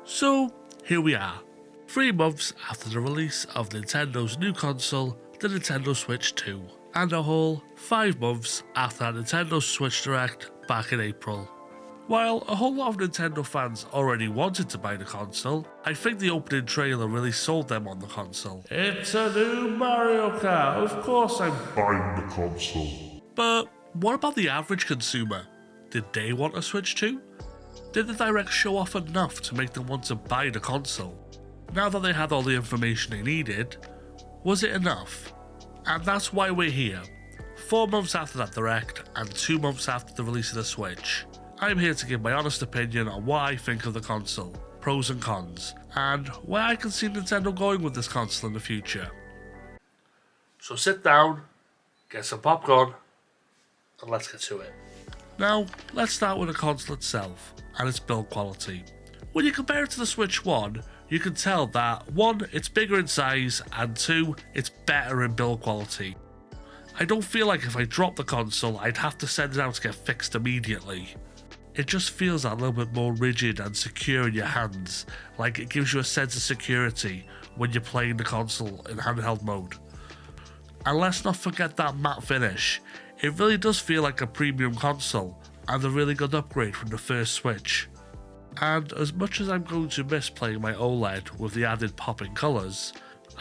So here we are, 3 months after the release of Nintendo's new console, the Nintendo Switch 2, and a whole 5 months after our Nintendo Switch Direct back in April. While a whole lot of Nintendo fans already wanted to buy the console, I think the opening trailer really sold them on the console. It's a new Mario Kart, of course I'm buying the console. But what about the average consumer? Did they want a Switch 2? Did the Direct show off enough to make them want to buy the console? Now that they had all the information they needed, was it enough? And that's why we're here, 4 months after that Direct and 2 months after the release of the Switch. I'm here to give my honest opinion on what I think of the console, pros and cons, and where I can see Nintendo going with this console in the future. So sit down, get some popcorn, and let's get to it. Now, let's start with the console itself and its build quality. When you compare it to the Switch 1, you can tell that 1, it's bigger in size, and 2, it's better in build quality. I don't feel like if I drop the console, I'd have to send it out to get fixed immediately. It just feels a little bit more rigid and secure in your hands, like it gives you a sense of security when you're playing the console in handheld mode. And let's not forget that matte finish. It really does feel like a premium console, and a really good upgrade from the first Switch. And as much as I'm going to miss playing my OLED with the added pop in colours,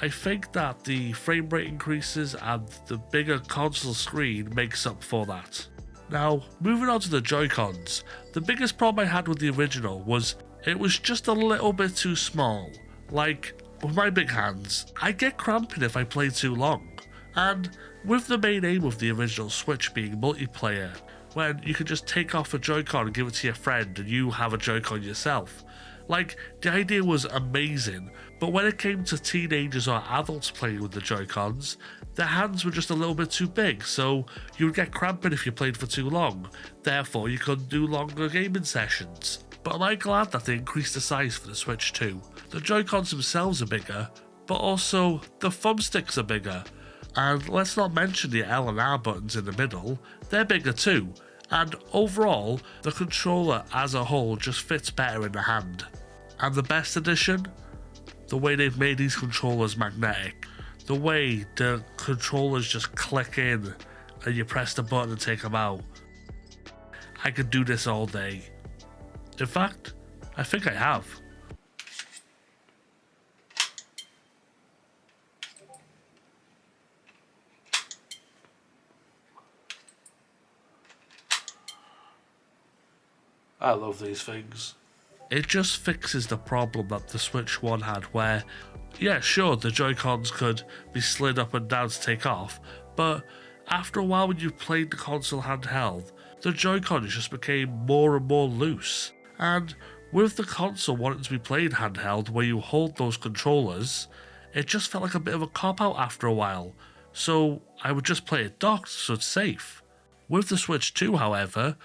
I think that the frame rate increases and the bigger console screen makes up for that. Now, moving on to the Joy-Cons, the biggest problem I had with the original was it was just a little bit too small. Like, with my big hands, I get cramping if I play too long. And with the main aim of the original Switch being multiplayer, when you can just take off a Joy-Con and give it to your friend and you have a Joy-Con yourself. Like, the idea was amazing, but when it came to teenagers or adults playing with the Joy-Cons, their hands were just a little bit too big, so you would get cramping if you played for too long, therefore you couldn't do longer gaming sessions. But am I glad that they increased the size for the Switch 2? The Joy-Cons themselves are bigger, but also the thumbsticks are bigger. And let's not mention the L and R buttons in the middle, they're bigger too. And overall, the controller as a whole just fits better in the hand. And the best addition? The way they've made these controllers magnetic. The way the controllers just click in and you press the button and take them out. I could do this all day. In fact, I think I have. I love these things. It just fixes the problem that the Switch 1 had where, yeah, sure, the Joy-Cons could be slid up and down to take off, but after a while when you played the console handheld, the Joy-Cons just became more and more loose. And with the console wanting to be played handheld where you hold those controllers, it just felt like a bit of a cop-out after a while, so I would just play it docked so it's safe. With the Switch 2, however,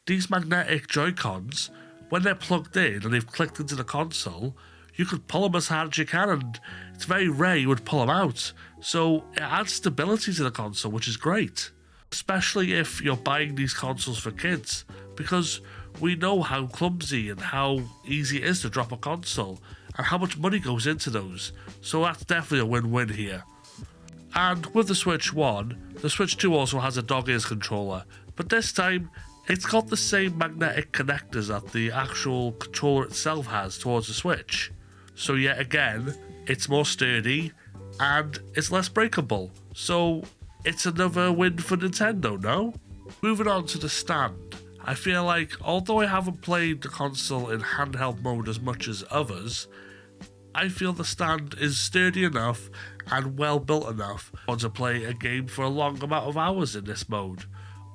these magnetic Joy-Cons, when they're plugged in and they've clicked into the console, you could pull them as hard as you can and it's very rare you would pull them out. So it adds stability to the console, which is great. Especially if you're buying these consoles for kids, because we know how clumsy and how easy it is to drop a console and how much money goes into those. So that's definitely a win-win here. And with the Switch 1, the Switch 2 also has a dog ears controller, but this time it's got the same magnetic connectors that the actual controller itself has towards the Switch. So yet again, it's more sturdy and it's less breakable. So it's another win for Nintendo, no? Moving on to the stand. I feel like although I haven't played the console in handheld mode as much as others, I feel the stand is sturdy enough and well built enough to play a game for a long amount of hours in this mode.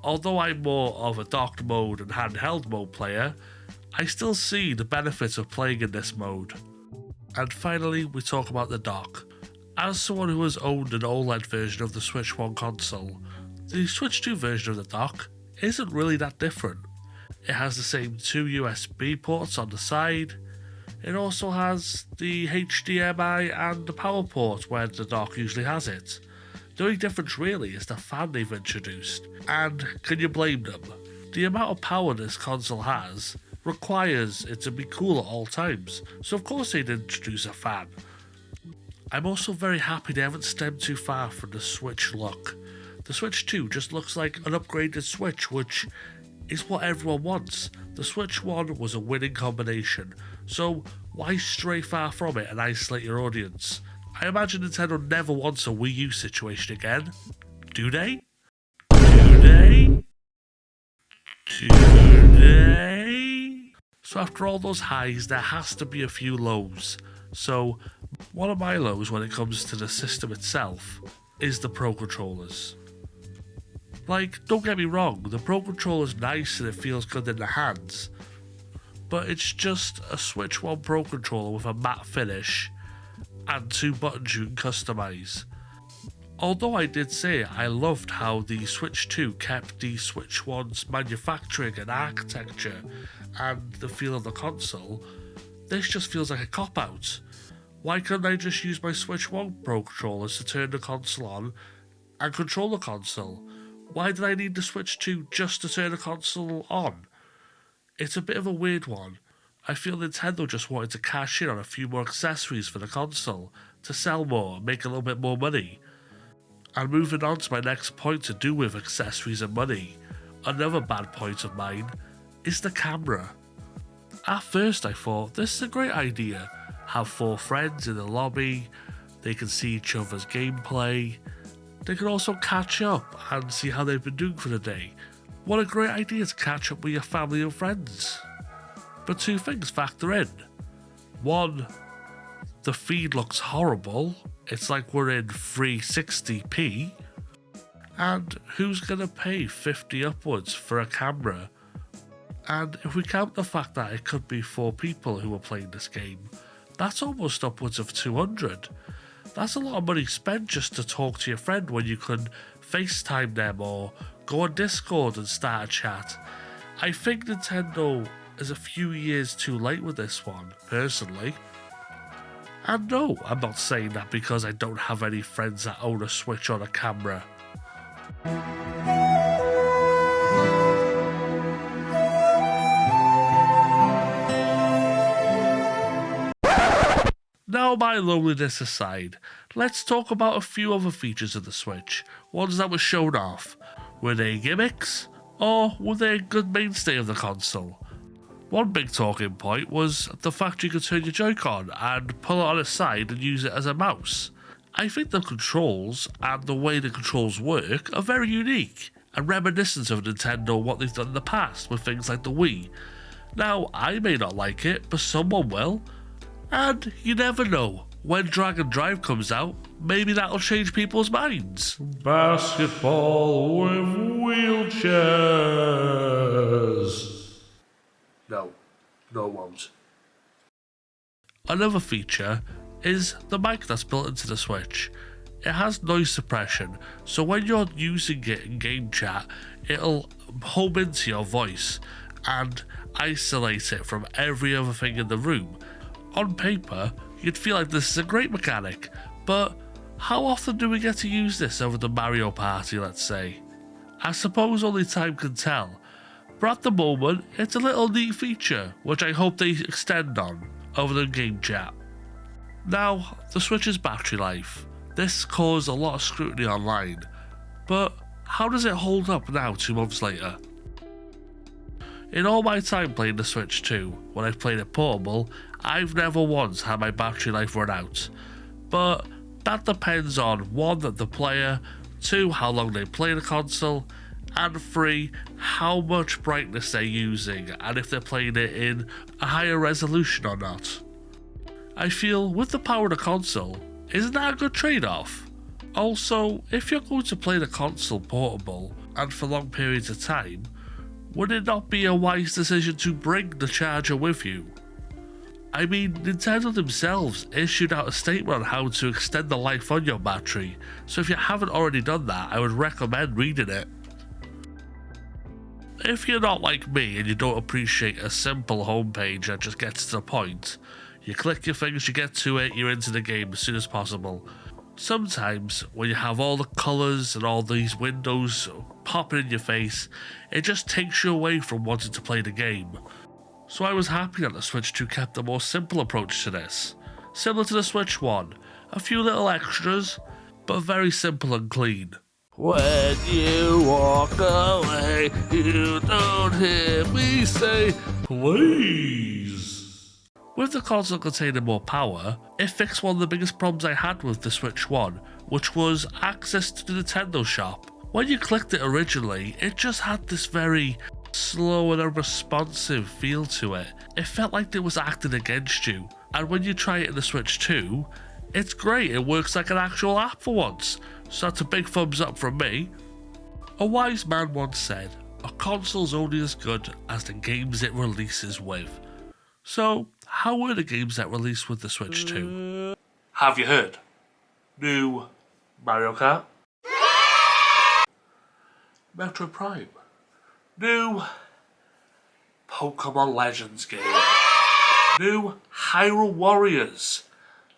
Although I'm more of a docked mode and handheld mode player, I still see the benefits of playing in this mode. And finally, we talk about the dock. As someone who has owned an OLED version of the Switch 1 console, the Switch 2 version of the dock isn't really that different. It has the same 2 USB ports on the side. It also has the HDMI and the power port where the dock usually has it. The only difference really is the fan they've introduced, and can you blame them? The amount of power this console has requires it to be cool at all times, so of course they'd introduce a fan. I'm also very happy they haven't stemmed too far from the Switch look. The Switch 2 just looks like an upgraded Switch, which is what everyone wants. The Switch 1 was a winning combination, so why stray far from it and isolate your audience? I imagine Nintendo never wants a Wii U situation again. Do they? Do they? Do they? So after all those highs, there has to be a few lows. So one of my lows when it comes to the system itself is the Pro Controllers. Like, don't get me wrong, the Pro Controller's nice and it feels good in the hands, but it's just a Switch 1 Pro Controller with a matte finish and 2 buttons you can customise. Although I did say I loved how the Switch 2 kept the Switch 1's manufacturing and architecture and the feel of the console, this just feels like a cop-out. Why couldn't I just use my Switch 1 Pro Controllers to turn the console on and control the console? Why did I need the Switch 2 just to turn the console on? It's a bit of a weird one. I feel Nintendo just wanted to cash in on a few more accessories for the console, to sell more and make a little bit more money. And moving on to my next point to do with accessories and money, another bad point of mine is the camera. At first I thought, this is a great idea. Have 4 friends in the lobby, they can see each other's gameplay, they can also catch up and see how they've been doing for the day. What a great idea to catch up with your family and friends. But 2 things factor in. 1, the feed looks horrible. It's like we're in 360p. And who's gonna pay 50 upwards for a camera? And if we count the fact that it could be 4 people who are playing this game, that's almost upwards of 200. That's a lot of money spent just to talk to your friend when you can FaceTime them or go on Discord and start a chat. I think Nintendo is a few years too late with this one, personally. And no, I'm not saying that because I don't have any friends that own a Switch or a camera. Now my loneliness aside, let's talk about a few other features of the Switch, ones that were shown off. Were they gimmicks, or were they a good mainstay of the console? One big talking point was the fact you could turn your Joy-Con and pull it on its side and use it as a mouse. I think the controls and the way the controls work are very unique and reminiscent of Nintendo and what they've done in the past with things like the Wii. Now, I may not like it, but someone will. And you never know, when Dragon Drive comes out, maybe that'll change people's minds. Basketball with wheelchairs. No, it won't. Another feature is the mic that's built into the Switch. It has noise suppression, so when you're using it in game chat, it'll home into your voice and isolate it from every other thing in the room. On paper, you'd feel like this is a great mechanic, but how often do we get to use this over the Mario Party, let's say? I suppose only time can tell, but at the moment, it's a little neat feature, which I hope they extend on over the game chat. Now, the Switch's battery life. This caused a lot of scrutiny online, but how does it hold up now 2 months later? In all my time playing the Switch 2, when I've played it portable, I've never once had my battery life run out. But that depends on 1, the player, 2, how long they play the console, and 3, how much brightness they're using and if they're playing it in a higher resolution or not. I feel with the power of the console, isn't that a good trade-off? Also, if you're going to play the console portable and for long periods of time, would it not be a wise decision to bring the charger with you? I mean, Nintendo themselves issued out a statement on how to extend the life on your battery, so if you haven't already done that, I would recommend reading it. If you're not like me and you don't appreciate a simple homepage that just gets to the point, you click your things, you get to it, you're into the game as soon as possible. Sometimes, when you have all the colours and all these windows popping in your face, it just takes you away from wanting to play the game. So I was happy that the Switch 2 kept a more simple approach to this. Similar to the Switch 1, a few little extras, but very simple and clean. When you walk away, you don't hear me say, please. With the console containing more power, it fixed one of the biggest problems I had with the Switch 1, which was access to the Nintendo shop. When you clicked it originally, it just had this very slow and unresponsive feel to it. It felt like it was acting against you, and when you try it in the Switch 2, it's great, it works like an actual app for once, so that's a big thumbs up from me. A wise man once said, a console's only as good as the games it releases with. So, how were the games that released with the Switch 2? Have you heard? New Mario Kart? Metroid Prime? New Pokemon Legends game? New Hyrule Warriors?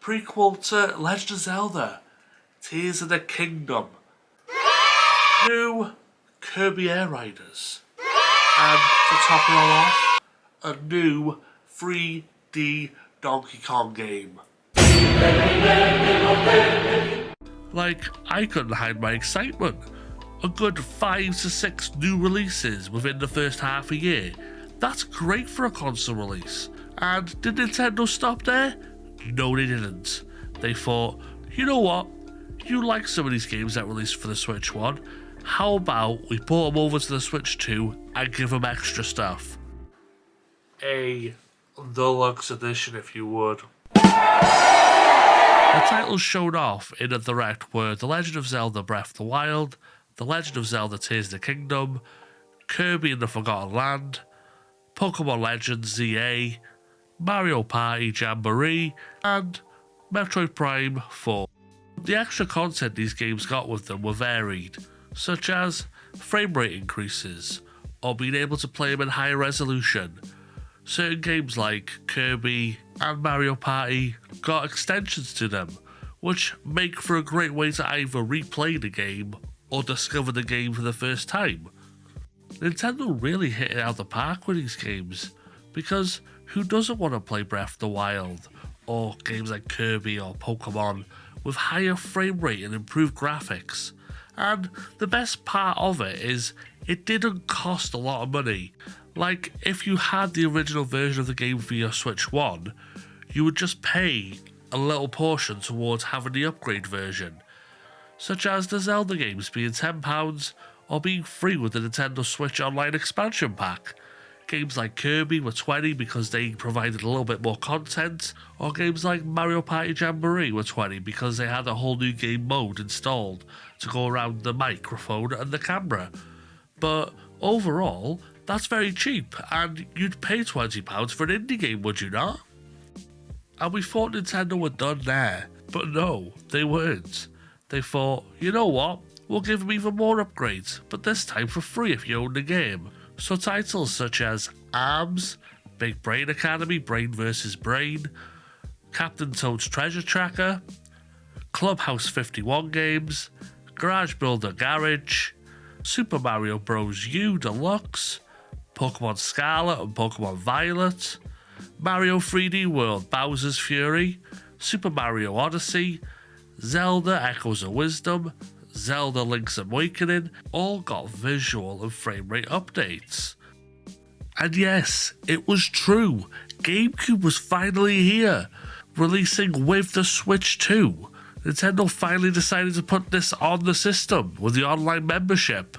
Prequel to Legend of Zelda? Tears of the Kingdom? New Kirby Air Riders? And to top it all off, a new 3D Donkey Kong game. Like, I couldn't hide my excitement. A good 5 to 6 new releases within the first half a year. That's great for a console release. And did Nintendo stop there? No, they didn't. They thought, you know what? You like some of these games that released for the Switch 1. How about we port them over to the Switch 2 and give them extra stuff? A deluxe edition, if you would. The titles shown off in the Direct were The Legend of Zelda Breath of the Wild, The Legend of Zelda Tears of the Kingdom, Kirby and the Forgotten Land, Pokemon Legends ZA, Mario Party Jamboree, and Metroid Prime 4. The extra content these games got with them were varied, such as frame rate increases, or being able to play them in higher resolution. Certain games like Kirby and Mario Party got extensions to them, which make for a great way to either replay the game or discover the game for the first time. Nintendo really hit it out of the park with these games, because who doesn't want to play Breath of the Wild, or games like Kirby or Pokemon, with higher frame rate and improved graphics? And the best part of it is, it didn't cost a lot of money. Like, if you had the original version of the game for your Switch 1, you would just pay a little portion towards having the upgrade version, such as the Zelda games being £10 or being free with the Nintendo Switch Online expansion pack. Games like Kirby were $20 because they provided a little bit more content, or games like Mario Party Jamboree were $20 because they had a whole new game mode installed to go around the microphone and the camera. But overall, that's very cheap, and you'd pay £20 for an indie game, would you not? And we thought Nintendo were done there, but no, they weren't. They thought, you know what, we'll give them even more upgrades, but this time for free if you own the game. So titles such as ARMS, Big Brain Academy, Brain vs. Brain, Captain Toad's Treasure Tracker, Clubhouse 51 games, Garage Builder Garage, Super Mario Bros. U Deluxe, Pokemon Scarlet and Pokemon Violet, Mario 3D World Bowser's Fury, Super Mario Odyssey, Zelda Echoes of Wisdom, Zelda Link's Awakening, all got visual and frame rate updates. And yes, it was true, GameCube was finally here, releasing with the Switch 2. Nintendo finally decided to put this on the system with the online membership.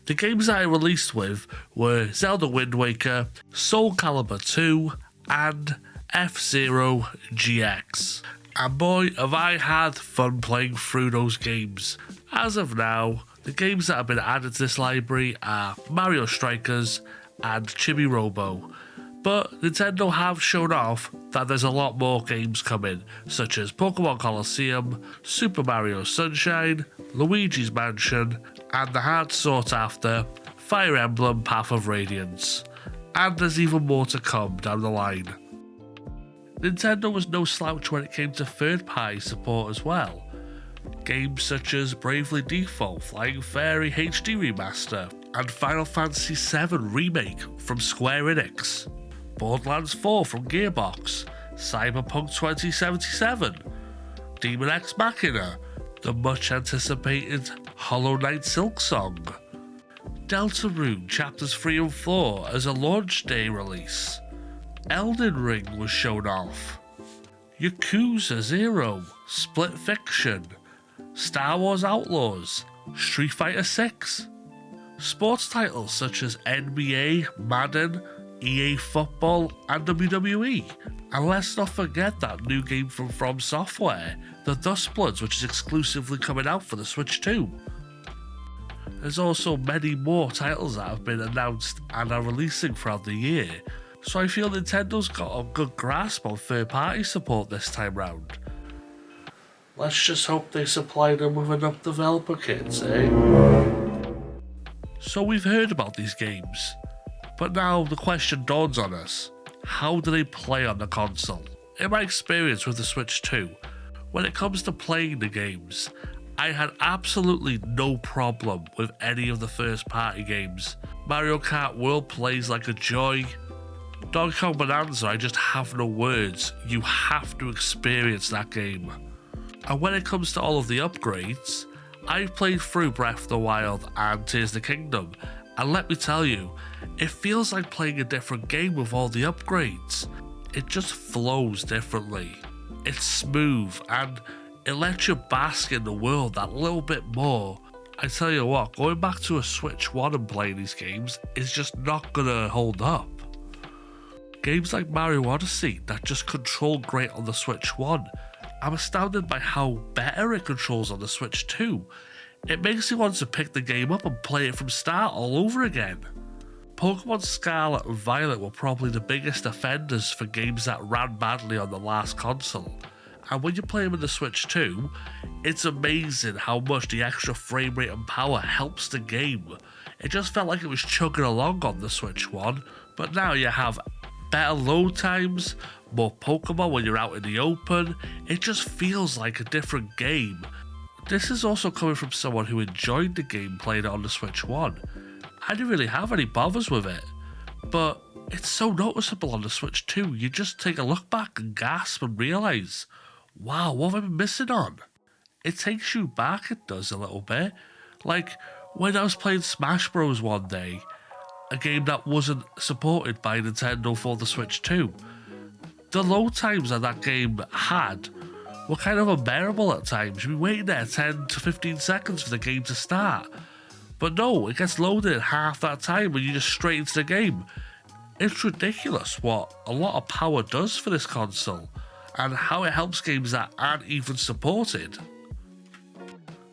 The games that I released with were Zelda Wind Waker, Soul Calibur 2, and F-Zero GX. And boy, have I had fun playing through those games. As of now, the games that have been added to this library are Mario Strikers and Chibi Robo. But Nintendo have shown off that there's a lot more games coming, such as Pokemon Colosseum, Super Mario Sunshine, Luigi's Mansion, and the hard sought after Fire Emblem Path of Radiance. And there's even more to come down the line. Nintendo was no slouch when it came to third-party support as well. Games such as Bravely Default, Flying Fairy HD Remaster, and Final Fantasy VII Remake from Square Enix. Borderlands 4 from Gearbox, Cyberpunk 2077, Demon X Machina, the much anticipated Hollow Knight Silksong, Deltarune Chapters 3 and 4 as a launch day release, Elden Ring was shown off, Yakuza 0, Split Fiction, Star Wars Outlaws, Street Fighter 6, sports titles such as NBA, Madden, EA Football and WWE, and let's not forget that new game from Software, The Dustbloods, which is exclusively coming out for the Switch 2. There's also many more titles that have been announced and are releasing throughout the year, so I feel Nintendo's got a good grasp on third-party support this time round. Let's just hope they supply them with enough developer kits, eh? So we've heard about these games, but now the question dawns on us. How do they play on the console? In my experience with the Switch 2, when it comes to playing the games, I had absolutely no problem with any of the first party games. Mario Kart World plays like a joy. Donkey Kong Bonanza, I just have no words. You have to experience that game. And when it comes to all of the upgrades, I've played through Breath of the Wild and Tears of the Kingdom, and let me tell you, it feels like playing a different game with all the upgrades. It just flows differently. It's smooth and it lets you bask in the world that little bit more. I tell you what, going back to a Switch 1 and playing these games is just not gonna hold up. Games like Mario Odyssey that just control great on the Switch 1, I'm astounded by how better it controls on the Switch 2. It makes me want to pick the game up and play it from start all over again. Pokemon Scarlet and Violet were probably the biggest offenders for games that ran badly on the last console. And when you play them in the Switch 2, it's amazing how much the extra frame rate and power helps the game. It just felt like it was chugging along on the Switch 1, but now you have better load times, more Pokemon when you're out in the open. It just feels like a different game. This is also coming from someone who enjoyed the game playing it on the Switch 1. I didn't really have any bothers with it, but it's so noticeable on the Switch 2. You just take a look back and gasp and realise, wow, what have I been missing on? It takes you back, it does a little bit. Like when I was playing Smash Bros one day, a game that wasn't supported by Nintendo for the Switch 2. The load times that game had were kind of unbearable at times. You'd be waiting there 10 to 15 seconds for the game to start. But no, it gets loaded in half that time and you're just straight into the game. It's ridiculous what a lot of power does for this console and how it helps games that aren't even supported.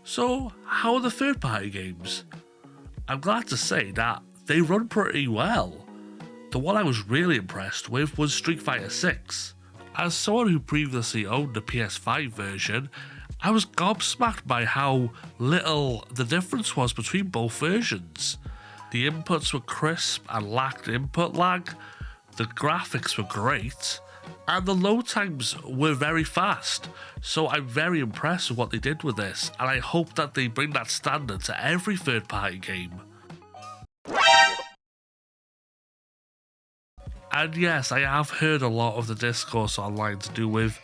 So, how are the third-party games? I'm glad to say that they run pretty well. The one I was really impressed with was Street Fighter 6. As someone who previously owned the PS5 version, I was gobsmacked by how little the difference was between both versions. The inputs were crisp and lacked input lag, the graphics were great, and the load times were very fast. So I'm very impressed with what they did with this, and I hope that they bring that standard to every third-party game. And yes, I have heard a lot of the discourse online to do with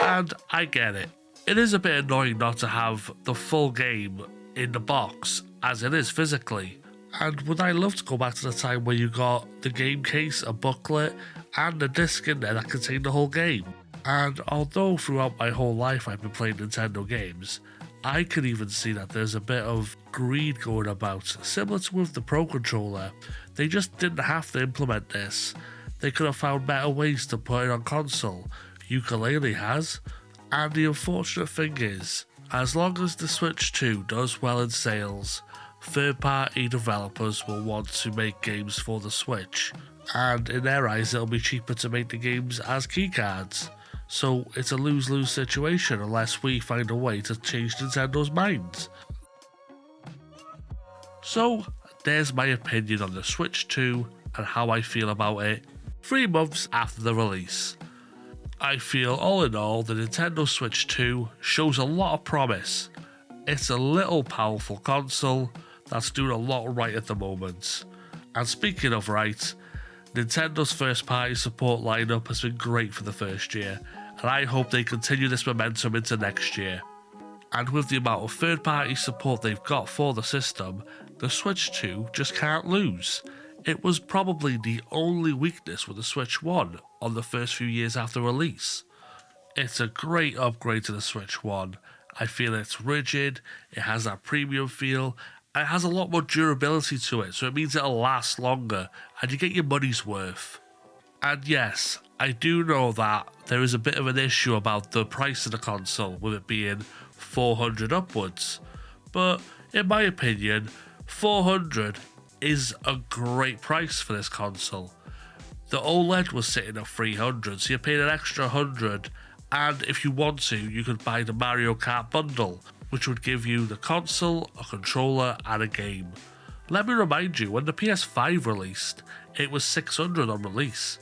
and I get it. It is a bit annoying not to have the full game in the box as it is physically. And would I love to go back to the time where you got the game case, a booklet, and a disc in there that contained the whole game. And although throughout my whole life I've been playing Nintendo games, I can even see that there's a bit of greed going about, similar to with the Pro Controller. They just didn't have to implement this. They could have found better ways to put it on console. Ukulele has. And the unfortunate thing is, as long as the Switch 2 does well in sales, third-party developers will want to make games for the Switch. And in their eyes, it'll be cheaper to make the games as keycards. So it's a lose-lose situation unless we find a way to change Nintendo's minds. So there's my opinion on the Switch 2 and how I feel about it 3 months after the release. I feel all in all the Nintendo Switch 2 shows a lot of promise. It's a little powerful console that's doing a lot right at the moment. And speaking of right, Nintendo's first party support lineup has been great for the first year, and I hope they continue this momentum into next year. And with the amount of third party support they've got for the system, the Switch 2 just can't lose. It was probably the only weakness with the Switch 1 on the first few years after release. It's a great upgrade to the Switch 1. I feel it's rigid, it has that premium feel, and it has a lot more durability to it, so it means it'll last longer and you get your money's worth. And yes, I do know that there is a bit of an issue about the price of the console, with it being $400 upwards. But in my opinion, $400 is a great price for this console. The OLED was sitting at $300, so you paid an extra $100, and if you want to, you could buy the Mario Kart bundle, which would give you the console, a controller, and a game. Let me remind you, when the PS5 released, it was $600 on release,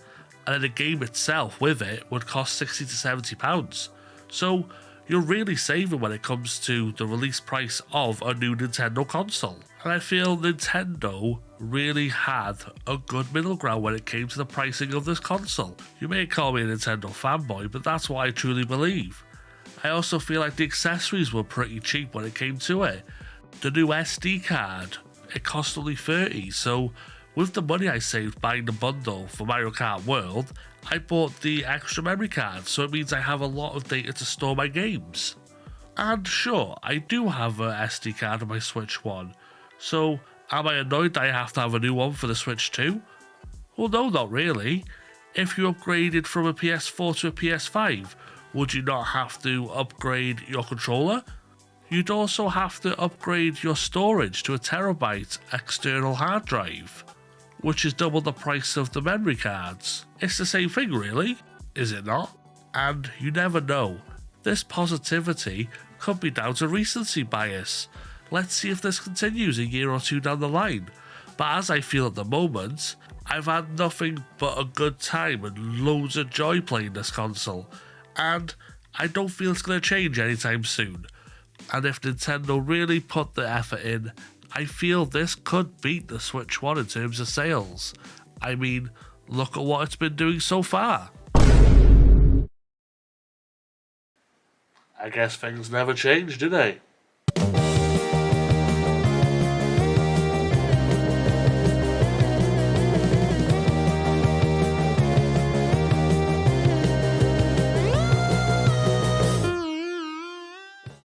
and then the game itself with it would cost £60 to £70. So you're really saving when it comes to the release price of a new Nintendo console. And I feel Nintendo really had a good middle ground when it came to the pricing of this console. You may call me a Nintendo fanboy, but that's what I truly believe. I also feel like the accessories were pretty cheap when it came to it. The new SD card, it cost only $30, so with the money I saved buying the bundle for Mario Kart World, I bought the extra memory card, so it means I have a lot of data to store my games. And sure, I do have an SD card on my Switch 1, so am I annoyed that I have to have a new one for the Switch 2? Well, no, not really. If you upgraded from a PS4 to a PS5, would you not have to upgrade your controller? You'd also have to upgrade your storage to a terabyte external hard drive, which is double the price of the memory cards. It's the same thing really, is it not? And you never know. This positivity could be down to recency bias. Let's see if this continues a year or two down the line. But as I feel at the moment, I've had nothing but a good time and loads of joy playing this console. And I don't feel it's going to change anytime soon. And if Nintendo really put the effort in, I feel this could beat the Switch 1 in terms of sales. I mean, look at what it's been doing so far. I guess things never change, do they?